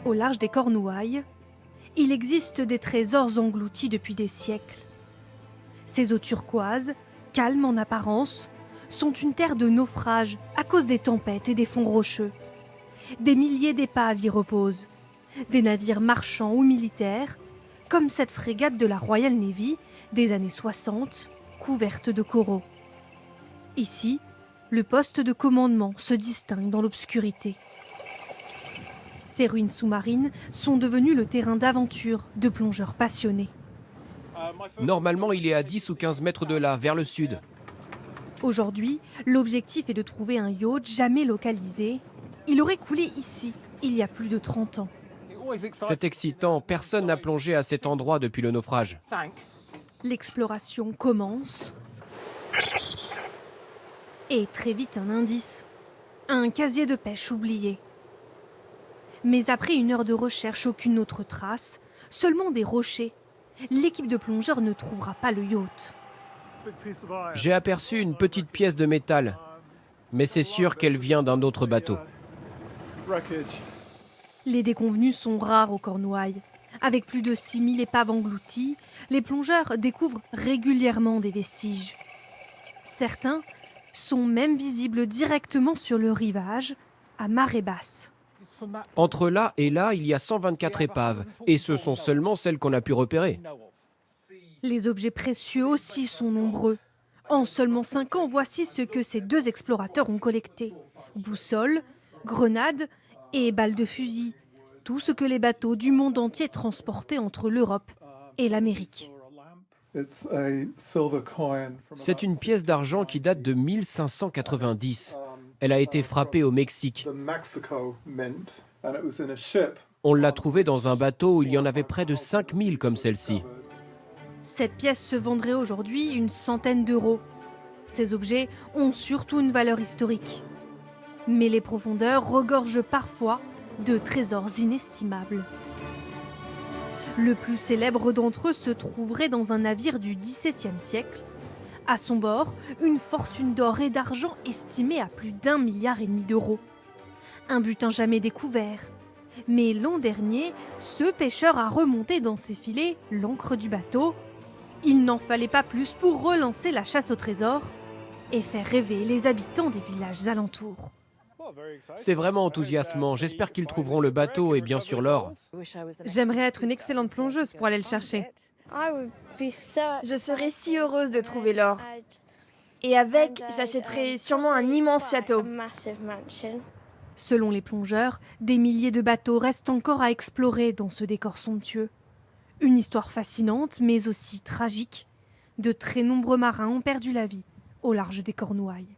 Au large des Cornouailles, il existe des trésors engloutis depuis des siècles. Ces eaux turquoises, calmes en apparence, sont une terre de naufrage à cause des tempêtes et des fonds rocheux. Des milliers d'épaves y reposent, des navires marchands ou militaires, comme cette frégate de la Royal Navy des années 60, couverte de coraux. Ici, le poste de commandement se distingue dans l'obscurité. Ces ruines sous-marines sont devenues le terrain d'aventure de plongeurs passionnés. Normalement, il est à 10 ou 15 mètres de là, vers le sud. Aujourd'hui, l'objectif est de trouver un yacht jamais localisé. Il aurait coulé ici, il y a plus de 30 ans. C'est excitant, personne n'a plongé à cet endroit depuis le naufrage. L'exploration commence. Et très vite un indice. Un casier de pêche oublié. Mais après 1 heure de recherche, aucune autre trace, seulement des rochers. L'équipe de plongeurs ne trouvera pas le yacht. J'ai aperçu une petite pièce de métal, mais c'est sûr qu'elle vient d'un autre bateau. Les déconvenus sont rares aux Cornouailles. Avec plus de 6000 épaves englouties, les plongeurs découvrent régulièrement des vestiges. Certains sont même visibles directement sur le rivage, à marée basse. Entre là et là, il y a 124 épaves, et ce sont seulement celles qu'on a pu repérer. Les objets précieux aussi sont nombreux. En seulement 5 ans, voici ce que ces 2 explorateurs ont collecté. Boussoles, grenades et balles de fusil. Tout ce que les bateaux du monde entier transportaient entre l'Europe et l'Amérique. C'est une pièce d'argent qui date de 1590. Elle a été frappée au Mexique. On l'a trouvée dans un bateau où il y en avait près de 5000 comme celle-ci. Cette pièce se vendrait aujourd'hui une centaine d'euros. Ces objets ont surtout une valeur historique. Mais les profondeurs regorgent parfois de trésors inestimables. Le plus célèbre d'entre eux se trouverait dans un navire du XVIIe siècle. À son bord, une fortune d'or et d'argent estimée à plus d'1,5 milliard d'euros. Un butin jamais découvert. Mais l'an dernier, ce pêcheur a remonté dans ses filets l'ancre du bateau. Il n'en fallait pas plus pour relancer la chasse au trésor et faire rêver les habitants des villages alentours. C'est vraiment enthousiasmant. J'espère qu'ils trouveront le bateau et bien sûr l'or. J'aimerais être une excellente plongeuse pour aller le chercher. Je serais si heureuse de trouver l'or. Et avec, j'achèterais sûrement un immense château. Selon les plongeurs, des milliers de bateaux restent encore à explorer dans ce décor somptueux. Une histoire fascinante, mais aussi tragique. De très nombreux marins ont perdu la vie au large des Cornouailles.